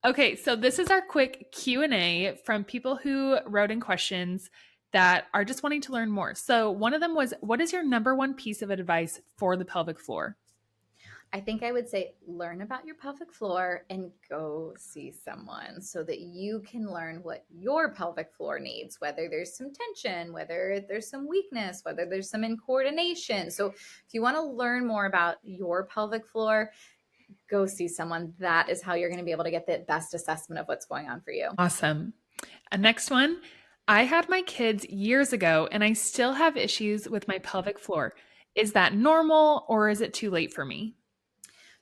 Okay, so this is our quick Q&A from people who wrote in questions that are just wanting to learn more. So one of them was, what is your number one piece of advice for the pelvic floor? I think I would say learn about your pelvic floor and go see someone so that you can learn what your pelvic floor needs, whether there's some tension, whether there's some weakness, whether there's some incoordination. So if you want to learn more about your pelvic floor, go see someone. That is how you're going to be able to get the best assessment of what's going on for you. Awesome. Next one, I had my kids years ago and I still have issues with my pelvic floor. Is that normal or is it too late for me?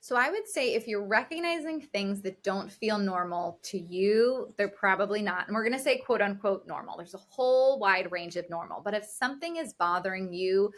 So I would say if you're recognizing things that don't feel normal to you, they're probably not. And we're going to say quote unquote normal. There's a whole wide range of normal. But if something is bothering you,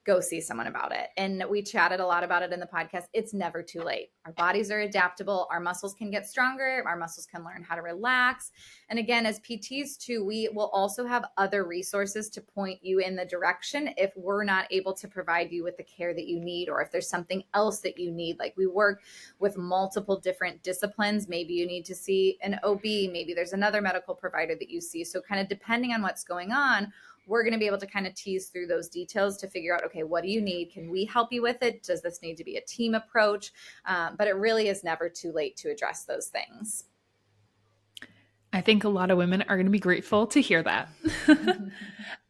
go see someone about it. And we chatted a lot about it in the podcast. It's never too late. Our bodies are adaptable. Our muscles can get stronger. Our muscles can learn how to relax. And again, as PTs too, we will also have other resources to point you in the direction if we're not able to provide you with the care that you need, or if there's something else that you need. Like we work with multiple different disciplines. Maybe you need to see an OB. Maybe there's another medical provider that you see. So kind of depending on what's going on, we're going to be able to kind of tease through those details to figure out, okay, what do you need? Can we help you with it? Does this need to be a team approach? But it really is never too late to address those things. I think a lot of women are going to be grateful to hear that.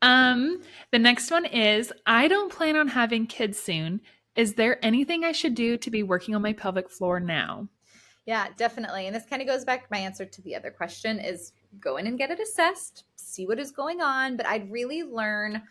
um, the next one is, I don't plan on having kids soon. Is there anything I should do to be working on my pelvic floor now? Yeah, definitely. And this kind of goes back to my answer to the other question is go in and get it assessed, see what is going on. But I'd really learn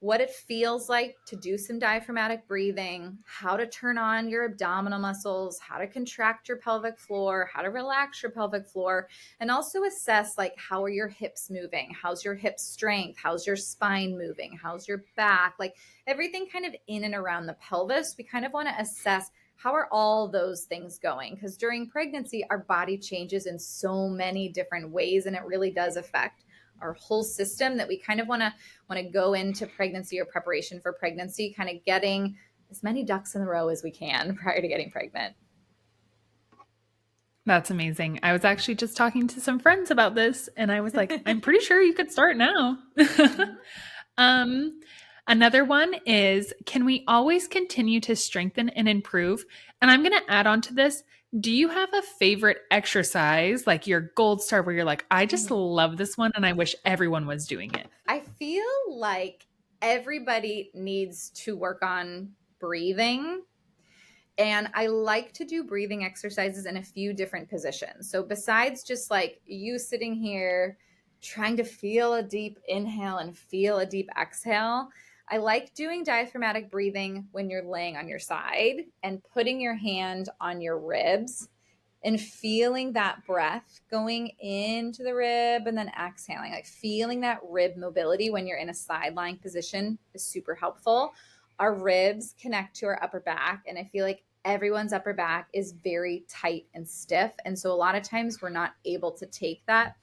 what it feels like to do some diaphragmatic breathing, how to turn on your abdominal muscles, how to contract your pelvic floor, how to relax your pelvic floor, and also assess like how are your hips moving? How's your hip strength? How's your spine moving? How's your back? Like everything kind of in and around the pelvis. We kind of want to assess how are all those things going? Because during pregnancy, our body changes in so many different ways, and it really does affect our whole system that we kind of want to go into pregnancy or preparation for pregnancy, kind of getting as many ducks in a row as we can prior to getting pregnant. That's amazing. I was actually just talking to some friends about this, and I was like, I'm pretty sure you could start now. um, Another one is, can we always continue to strengthen and improve? And I'm going to add on to this. Do you have a favorite exercise, like your gold star, where you're like, I just love this one and I wish everyone was doing it? I feel like everybody needs to work on breathing. And I like to do breathing exercises in a few different positions. So besides just like you sitting here trying to feel a deep inhale and feel a deep exhale, I like doing diaphragmatic breathing when you're laying on your side and putting your hand on your ribs and feeling that breath going into the rib and then exhaling, like feeling that rib mobility when you're in a side lying position is super helpful. Our ribs connect to our upper back, and I feel like everyone's upper back is very tight and stiff. And so a lot of times we're not able to take that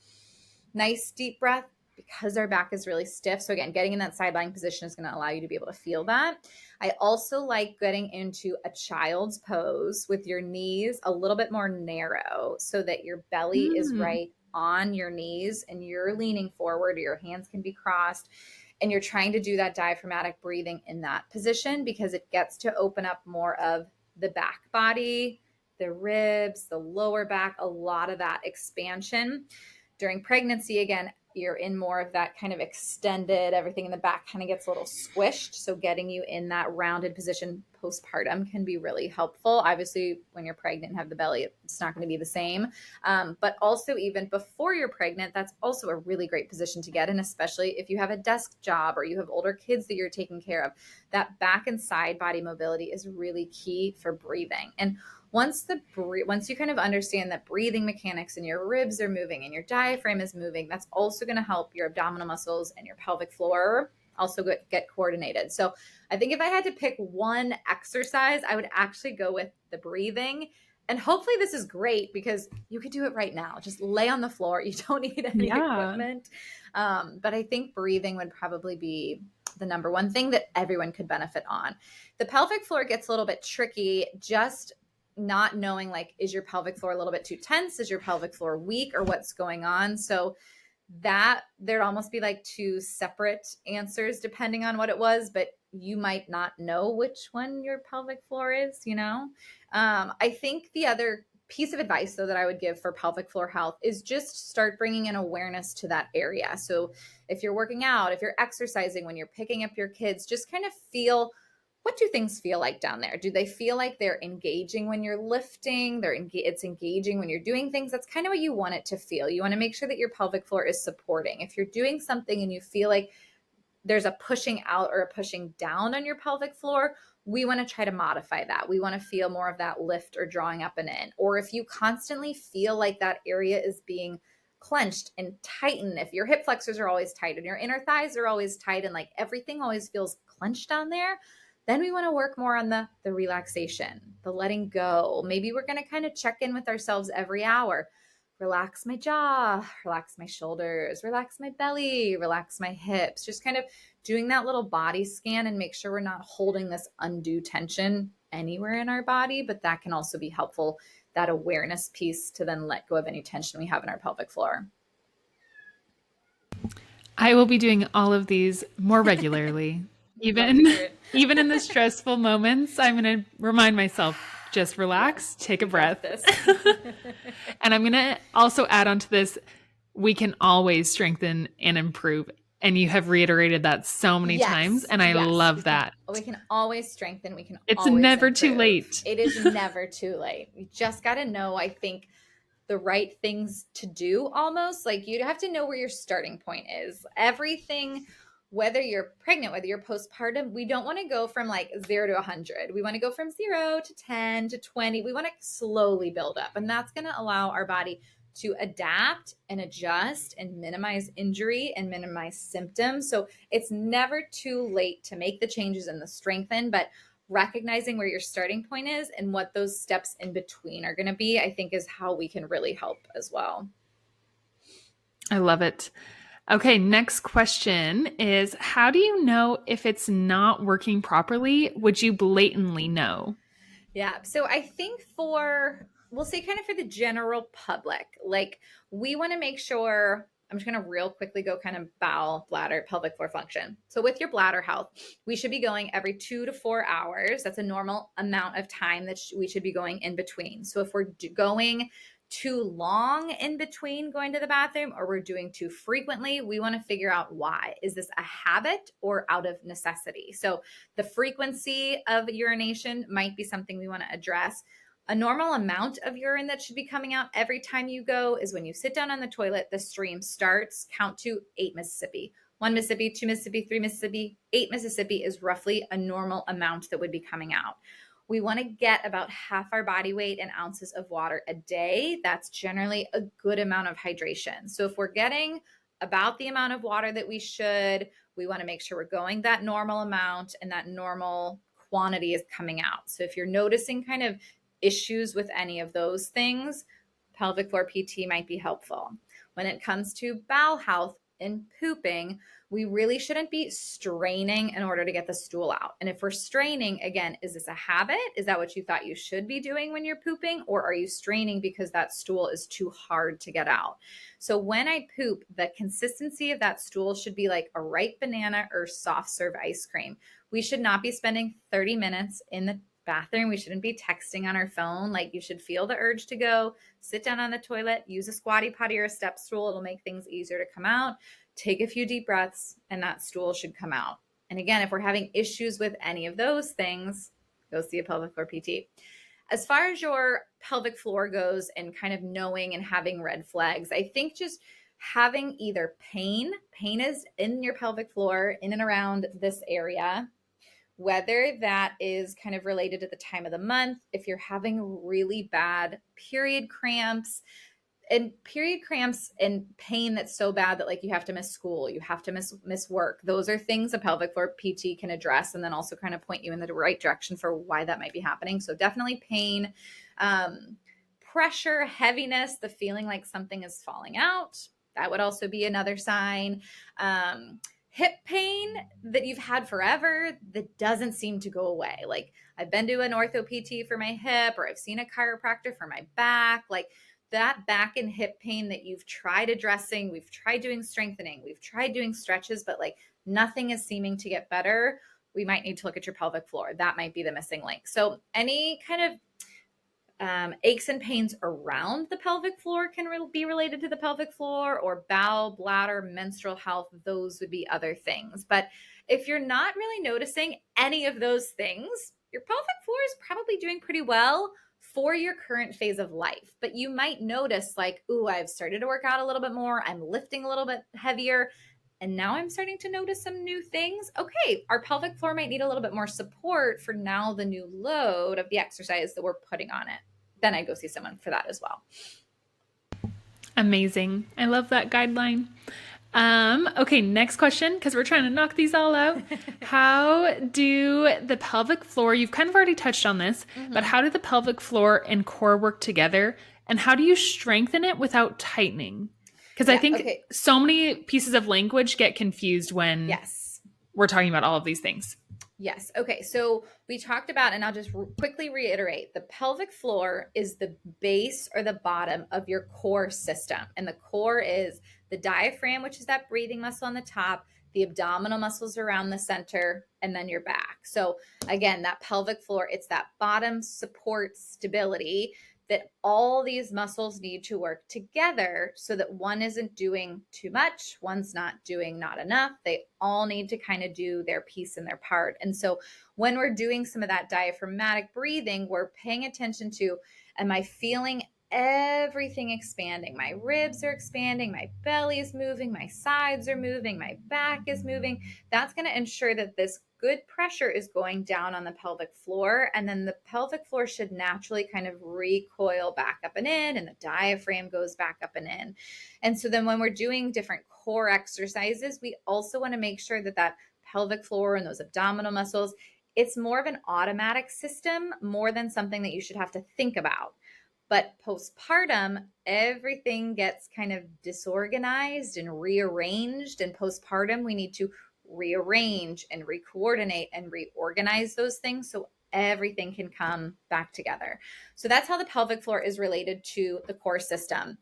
nice deep breath because our back is really stiff. So again, getting in that side lying position is going to allow you to be able to feel that. I also like getting into a child's pose with your knees a little bit more narrow so that your belly is right on your knees and you're leaning forward, your hands can be crossed, and you're trying to do that diaphragmatic breathing in that position because it gets to open up more of the back body, the ribs, the lower back, a lot of that expansion. During pregnancy, again, you're in more of that kind of extended, everything in the back kind of gets a little squished. So getting you in that rounded position postpartum can be really helpful. Obviously, when you're pregnant and have the belly, it's not going to be the same. But also even before you're pregnant, that's also a really great position to get in, especially if you have a desk job or you have older kids that you're taking care of. That back and side body mobility is really key for breathing. And once you kind of understand that breathing mechanics and your ribs are moving and your diaphragm is moving, that's also going to help your abdominal muscles and your pelvic floor also get coordinated. So I think if I had to pick one exercise, I would actually go with the breathing. And hopefully this is great because you could do it right now. Just lay on the floor. You don't need any equipment. But I think breathing would probably be the number one thing that everyone could benefit on. The pelvic floor gets a little bit tricky just not knowing like, is your pelvic floor a little bit too tense? Is your pelvic floor weak, or what's going on? So that there'd almost be like two separate answers depending on what it was, but you might not know which one your pelvic floor is, you know? I think the other piece of advice though that I would give for pelvic floor health is just start bringing an awareness to that area. So if you're working out, if you're exercising, when you're picking up your kids, just kind of feel, what do things feel like down there? Do they feel like they're engaging when you're lifting? It's engaging when you're doing things. That's kind of what you want it to feel. You want to make sure that your pelvic floor is supporting. If you're doing something and you feel like there's a pushing out or a pushing down on your pelvic floor, we want to try to modify that. We want to feel more of that lift or drawing up and in. Or if you constantly feel like that area is being clenched and tightened, if your hip flexors are always tight and your inner thighs are always tight and like everything always feels clenched down there, then we want to work more on the relaxation, the letting go. Maybe we're going to kind of check in with ourselves every hour. Relax my jaw, relax my shoulders, relax my belly, relax my hips. Just kind of doing that little body scan and make sure we're not holding this undue tension anywhere in our body. But that can also be helpful, that awareness piece, to then let go of any tension we have in our pelvic floor. I will be doing all of these more regularly. Even even in the stressful moments, I'm going to remind myself, just relax, take a breath. And I'm going to also add on to this, we can always strengthen and improve. And you have reiterated that so many times, and I love that. We can always strengthen. We can It's always never improve. too late. It is never too late. You just got to know, I think, the right things to do almost. Like you have to know where your starting point is. Everything, whether you're pregnant, whether you're postpartum, we don't want to go from like 0 to 100. We want to go from 0 to 10 to 20. We want to slowly build up. And that's going to allow our body to adapt and adjust and minimize injury and minimize symptoms. So it's never too late to make the changes and the strengthen, but recognizing where your starting point is and what those steps in between are going to be, I think, is how we can really help as well. I love it. Okay, next question is, how do you know if it's not working properly? Would you blatantly know? Yeah. So I think we'll say kind of for the general public, like we want to make sure, I'm just going to real quickly go kind of bowel, bladder, pelvic floor function. So with your bladder health, we should be going every 2 to 4 hours. That's a normal amount of time that we should be going in between. So if we're going too long in between going to the bathroom, or we're doing too frequently, we want to figure out why. Is this a habit or out of necessity? So the frequency of urination might be something we want to address. A normal amount of urine that should be coming out every time you go is when you sit down on the toilet, the stream starts, count to 8 Mississippi. 1 Mississippi, 2 Mississippi, 3 Mississippi, 8 Mississippi is roughly a normal amount that would be coming out. We want to get about half our body weight in ounces of water a day. That's generally a good amount of hydration. So if we're getting about the amount of water that we should, we want to make sure we're going that normal amount and that normal quantity is coming out. So if you're noticing kind of issues with any of those things, pelvic floor PT might be helpful. When it comes to bowel health and pooping, we really shouldn't be straining in order to get the stool out. And if we're straining, again, is this a habit? Is that what you thought you should be doing when you're pooping? Or are you straining because that stool is too hard to get out? So when I poop, the consistency of that stool should be like a ripe banana or soft serve ice cream. We should not be spending 30 minutes in the bathroom. We shouldn't be texting on our phone. Like you should feel the urge to go, sit down on the toilet, use a squatty potty or a step stool. It'll make things easier to come out. Take a few deep breaths and that stool should come out. And again, if we're having issues with any of those things, go see a pelvic floor PT. As far as your pelvic floor goes and kind of knowing and having red flags, I think just having either pain is in your pelvic floor, in and around this area, whether that is kind of related to the time of the month, if you're having really bad period cramps, and pain that's so bad that like you have to miss school, you have to miss work. Those are things a pelvic floor PT can address and then also kind of point you in the right direction for why that might be happening. So definitely pain, pressure, heaviness, the feeling like something is falling out. That would also be another sign. hip pain that you've had forever that doesn't seem to go away. Like I've been to an ortho PT for my hip, or I've seen a chiropractor for my back. Like that back and hip pain that you've tried addressing, we've tried doing strengthening, we've tried doing stretches, but like nothing is seeming to get better. We might need to look at your pelvic floor. That might be the missing link. So any kind of aches and pains around the pelvic floor can be related to the pelvic floor, or bowel, bladder, menstrual health. Those would be other things. But if you're not really noticing any of those things, your pelvic floor is probably doing pretty well for your current phase of life. But you might notice like, ooh, I've started to work out a little bit more. I'm lifting a little bit heavier. And now I'm starting to notice some new things. Okay, our pelvic floor might need a little bit more support for now the new load of the exercise that we're putting on it. Then I go see someone for that as well. Amazing. I love that guideline. Okay, next question, because we're trying to knock these all out. How do the pelvic floor, you've kind of already touched on this, but how do the pelvic floor and core work together? And how do you strengthen it without tightening? Because I think so many pieces of language get confused when we're talking about all of these things. Yes. Okay. So we talked about, and I'll just quickly reiterate, the pelvic floor is the base or the bottom of your core system. And the core is the diaphragm, which is that breathing muscle on the top, the abdominal muscles around the center, and then your back. So again, that pelvic floor, it's that bottom support stability that all these muscles need to work together so that one isn't doing too much, one's not doing not enough. They all need to kind of do their piece and their part. And so when we're doing some of that diaphragmatic breathing, we're paying attention to, am I feeling everything expanding? My ribs are expanding, my belly is moving, my sides are moving, my back is moving. That's going to ensure that this good pressure is going down on the pelvic floor, and then the pelvic floor should naturally kind of recoil back up and in, and the diaphragm goes back up and in. And so then when we're doing different core exercises, we also want to make sure that that pelvic floor and those abdominal muscles, it's more of an automatic system more than something that you should have to think about. But postpartum, everything gets kind of disorganized and rearranged. And postpartum, we need to rearrange and recoordinate and reorganize those things so everything can come back together. So that's how the pelvic floor is related to the core system.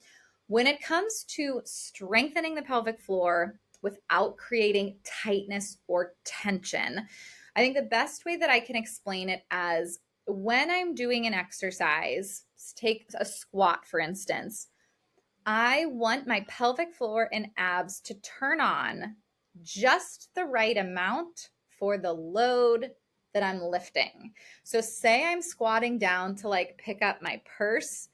When it comes to strengthening the pelvic floor without creating tightness or tension, I think the best way that I can explain it as, when I'm doing an exercise, take a squat, for instance, I want my pelvic floor and abs to turn on just the right amount for the load that I'm lifting. So say I'm squatting down to like pick up my purse.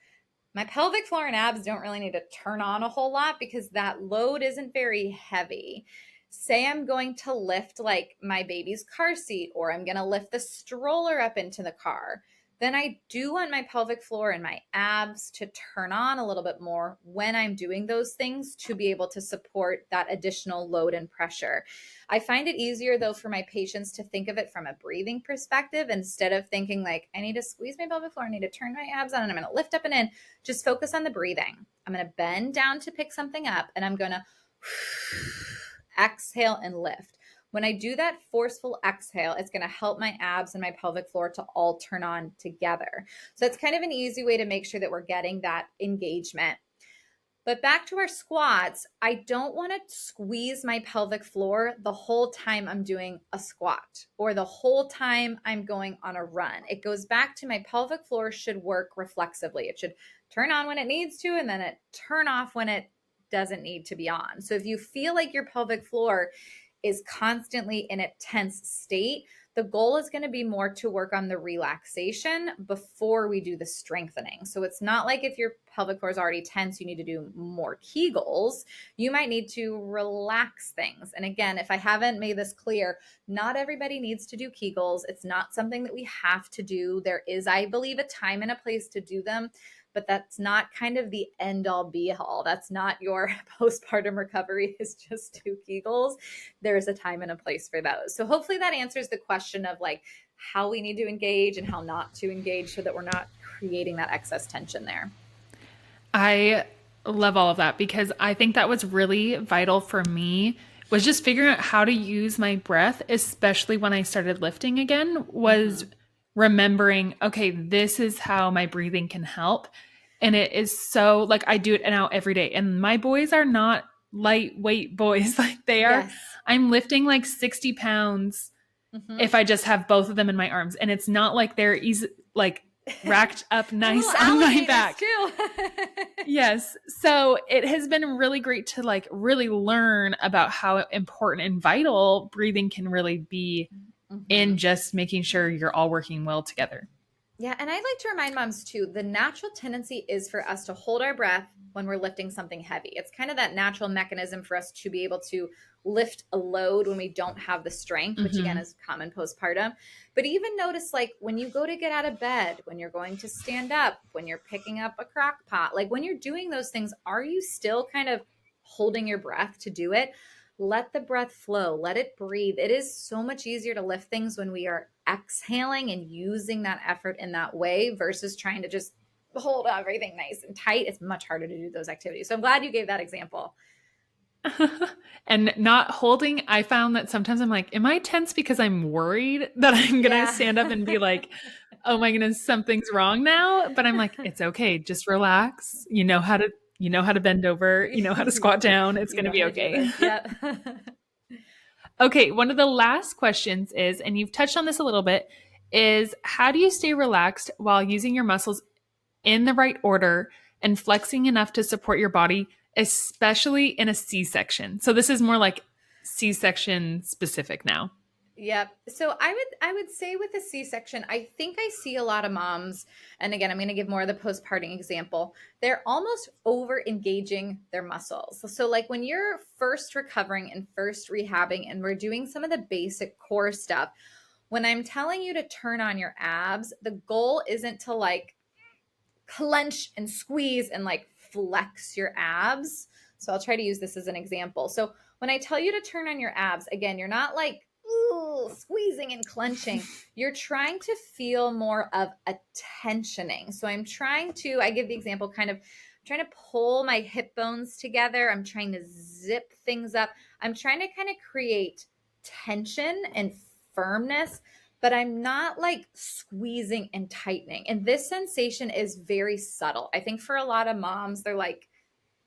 My pelvic floor and abs don't really need to turn on a whole lot because that load isn't very heavy. Say I'm going to lift like my baby's car seat, or I'm going to lift the stroller up into the car, then I do want my pelvic floor and my abs to turn on a little bit more when I'm doing those things to be able to support that additional load and pressure. I find it easier though for my patients to think of it from a breathing perspective instead of thinking like, I need to squeeze my pelvic floor, I need to turn my abs on, and I'm going to lift up and in. Just focus on the breathing. I'm going to bend down to pick something up, and I'm going to exhale and lift. When I do that forceful exhale, it's going to help my abs and my pelvic floor to all turn on together. So it's kind of an easy way to make sure that we're getting that engagement. But back to our squats, I don't want to squeeze my pelvic floor the whole time I'm doing a squat or the whole time I'm going on a run. It goes back to my pelvic floor should work reflexively. It should turn on when it needs to, and then it turn off when it doesn't need to be on. So if you feel like your pelvic floor is constantly in a tense state, the goal is going to be more to work on the relaxation before we do the strengthening. So it's not like if your pelvic floor is already tense, you need to do more Kegels. You might need to relax things. And again, if I haven't made this clear, not everybody needs to do Kegels. It's not something that we have to do. There is, I believe, a time and a place to do them, but that's not kind of the end all be all. That's not your postpartum recovery is just do Kegels. There's a time and a place for those. So hopefully that answers the question of like how we need to engage and how not to engage so that we're not creating that excess tension there. I love all of that because I think that was really vital for me was just figuring out how to use my breath, especially when I started lifting again, was Mm-hmm. remembering, okay, this is how my breathing can help. And it is so like I do it now every day. And my boys are not lightweight boys. Like they are, Yes. I'm lifting like 60 pounds Mm-hmm. if I just have both of them in my arms. And it's not like they're easy, like racked up They're little nice on my alligators back. too. Yes. So it has been really great to like really learn about how important and vital breathing can really be Mm-hmm. in just making sure you're all working well together. Yeah, and I'd like to remind moms too, the natural tendency is for us to hold our breath when we're lifting something heavy. It's kind of that natural mechanism for us to be able to lift a load when we don't have the strength, which again Mm-hmm. is common postpartum. But even notice like when you go to get out of bed, when you're going to stand up, when you're picking up a crock pot, like when you're doing those things, are you still kind of holding your breath to do it? Let the breath flow, let it breathe. It is so much easier to lift things when we are exhaling and using that effort in that way versus trying to just hold everything nice and tight. It's much harder to do those activities. So I'm glad you gave that example. And not holding, I found that sometimes I'm like, am I tense because I'm worried that I'm going to Yeah. stand up and be like, oh my goodness, something's wrong now? But I'm like, it's okay. Just relax. You know how to bend over, you know how to squat down. It's You going to know how be to do okay. this. Yep. Okay, one of the last questions is, and you've touched on this a little bit, is how do you stay relaxed while using your muscles in the right order and flexing enough to support your body, especially in a C-section? So this is more like C-section specific now. Yep. So I would say with a C-section, I think I see a lot of moms, and again, I'm going to give more of the postpartum example. They're almost over engaging their muscles. So like when you're first recovering and first rehabbing and we're doing some of the basic core stuff, when I'm telling you to turn on your abs, the goal isn't to like clench and squeeze and like flex your abs. So I'll try to use this as an example. So when I tell you to turn on your abs, again, you're not like ooh, squeezing and clenching. You're trying to feel more of a tensioning. So I give the example kind of trying to pull my hip bones together. I'm trying to zip things up. I'm trying to kind of create tension and firmness, but I'm not like squeezing and tightening. And this sensation is very subtle. I think for a lot of moms, they're like,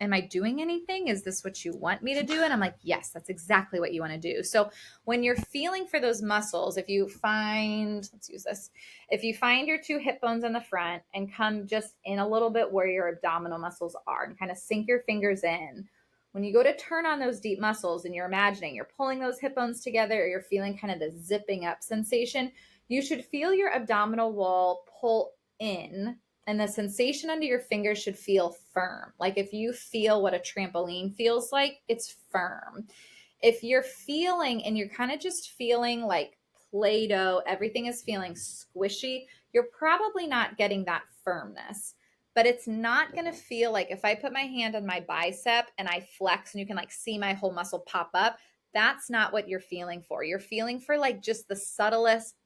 am I doing anything? Is this what you want me to do? And I'm like, yes, that's exactly what you want to do. So when you're feeling for those muscles, let's use this, if you find your two hip bones in the front and come just in a little bit where your abdominal muscles are and kind of sink your fingers in, when you go to turn on those deep muscles and you're imagining you're pulling those hip bones together or you're feeling kind of the zipping up sensation, you should feel your abdominal wall pull in and the sensation under your fingers should feel firm. Like if you feel what a trampoline feels like, it's firm. If you're feeling and you're kind of just feeling like Play Doh, everything is feeling squishy, you're probably not getting that firmness. But it's not going to feel like if I put my hand on my bicep and I flex and you can like see my whole muscle pop up, that's not what you're feeling for. You're feeling for like just the subtlest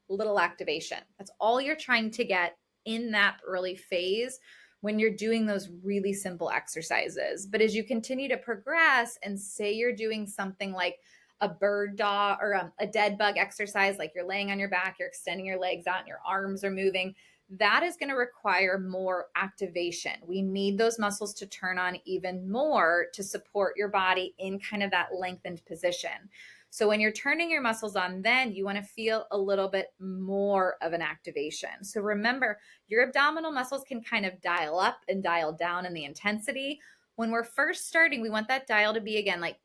little activation. That's all you're trying to get in that early phase when you're doing those really simple exercises. But as you continue to progress and say you're doing something like a bird dog or a dead bug exercise, like you're laying on your back, you're extending your legs out and your arms are moving, that is going to require more activation. We need those muscles to turn on even more to support your body in kind of that lengthened position. So when you're turning your muscles on, then you want to feel a little bit more of an activation. So remember, your abdominal muscles can kind of dial up and dial down in the intensity. When we're first starting, we want that dial to be again like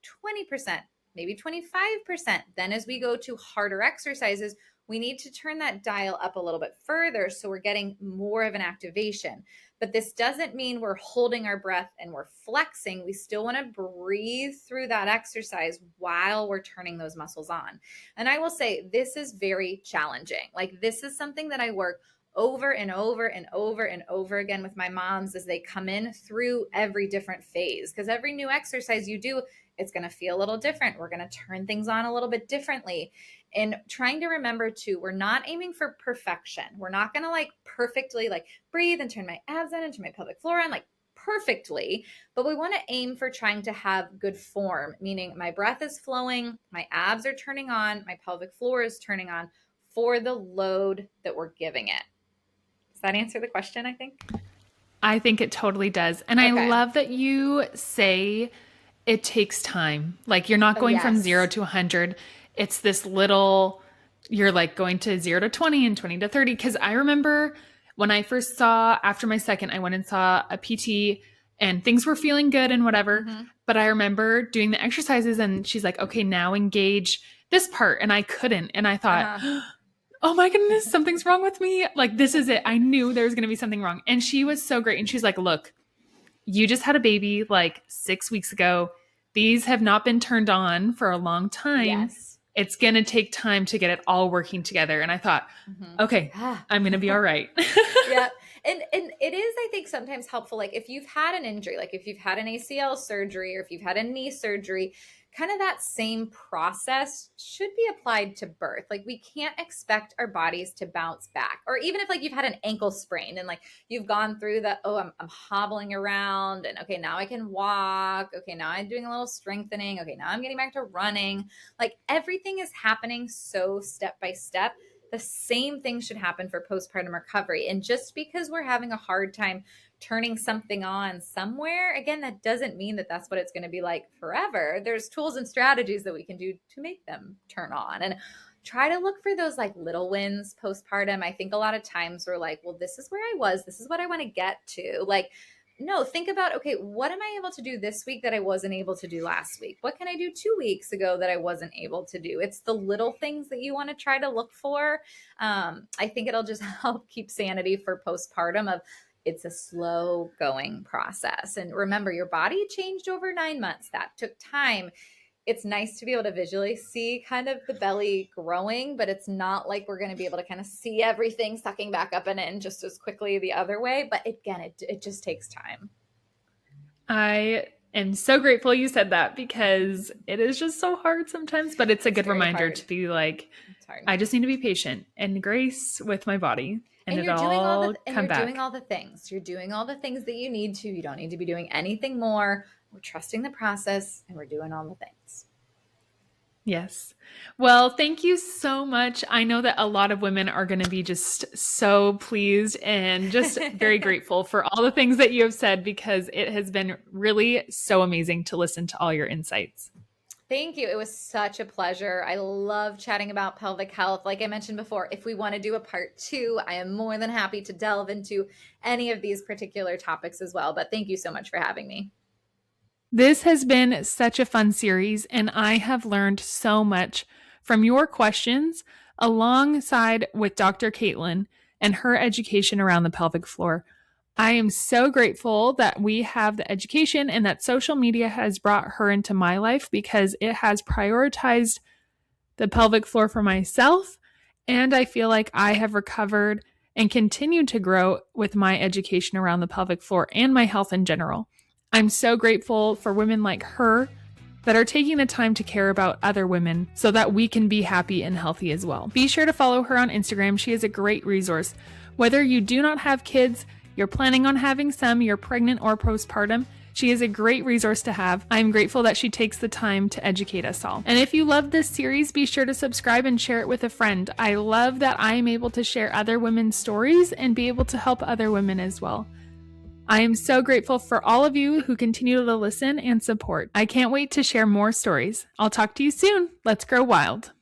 20%, maybe 25%. Then as we go to harder exercises, we need to turn that dial up a little bit further so we're getting more of an activation. But this doesn't mean we're holding our breath and we're flexing. We still want to breathe through that exercise while we're turning those muscles on. And I will say this is very challenging. Like this is something that I work over and over and over and over again with my moms as they come in through every different phase. Because every new exercise you do, it's going to feel a little different. We're going to turn things on a little bit differently. And trying to remember too, we're not aiming for perfection. We're not going to like perfectly like breathe and turn my abs in and turn my pelvic floor on like perfectly, but we want to aim for trying to have good form, meaning my breath is flowing, my abs are turning on, my pelvic floor is turning on for the load that we're giving it. Does that answer the question, I think? I think it totally does. And I Okay. love that you say it takes time. Like you're not Oh, going from 0 yes. to 100. It's this little, you're like going to 0 to 20 and 20 to 30. Cause I remember when I first saw, after my second, I went and saw a PT and things were feeling good and whatever. Mm-hmm. But I remember doing the exercises and she's like, okay, now engage this part. And I couldn't. And I thought, Uh-huh. oh my goodness, something's wrong with me. Like, this is it. I knew there was going to be something wrong. And she was so great. And she's like, look, you just had a baby like 6 weeks ago. These have not been turned on for a long time. Yes. It's going to take time to get it all working together. And I thought, okay, I'm going to be all right. Yeah. And it is, I think, sometimes helpful. Like if you've had an injury, like if you've had an ACL surgery or if you've had a knee surgery, kind of that same process should be applied to birth. Like we can't expect our bodies to bounce back. Or even if like you've had an ankle sprain and like you've gone through that, oh, I'm hobbling around and okay, now I can walk. Okay, now I'm doing a little strengthening. Okay, now I'm getting back to running. Like everything is happening so step by step. The same thing should happen for postpartum recovery. And just because we're having a hard time turning something on somewhere, again, that doesn't mean that that's what it's going to be like forever. There's tools and strategies that we can do to make them turn on. And try to look for those like little wins postpartum. I think a lot of times we're like, well, this is where I was. This is what I want to get to. Like, no, think about, okay, what am I able to do this week that I wasn't able to do last week? What can I do 2 weeks ago that I wasn't able to do? It's the little things that you want to try to look for. I think it'll just help keep sanity for postpartum of it's a slow going process. And remember, your body changed over 9 months. That took time. It's nice to be able to visually see kind of the belly growing, but it's not like we're going to be able to kind of see everything sucking back up and in just as quickly the other way. But again, it just takes time. I am so grateful you said that because it is just so hard sometimes, but it's a good reminder to be like, I just need to be patient and grace with my body. And you're doing all the come back. doing all the things. You're doing all the things that you need to. You don't need to be doing anything more. We're trusting the process and we're doing all the things. Yes. Well, thank you so much. I know that a lot of women are going to be just so pleased and just very grateful for all the things that you have said because it has been really so amazing to listen to all your insights. Thank you. It was such a pleasure. I love chatting about pelvic health. Like I mentioned before, if we want to do a part 2, I am more than happy to delve into any of these particular topics as well. But thank you so much for having me. This has been such a fun series, and I have learned so much from your questions alongside with Dr. Kaitlyn and her education around the pelvic floor. I am so grateful that we have the education and that social media has brought her into my life because it has prioritized the pelvic floor for myself. And I feel like I have recovered and continue to grow with my education around the pelvic floor and my health in general. I'm so grateful for women like her that are taking the time to care about other women so that we can be happy and healthy as well. Be sure to follow her on Instagram. She is a great resource. Whether you do not have kids, you're planning on having some, you're pregnant or postpartum, she is a great resource to have. I'm grateful that she takes the time to educate us all. And if you love this series, be sure to subscribe and share it with a friend. I love that I am able to share other women's stories and be able to help other women as well. I am so grateful for all of you who continue to listen and support. I can't wait to share more stories. I'll talk to you soon. Let's grow wild.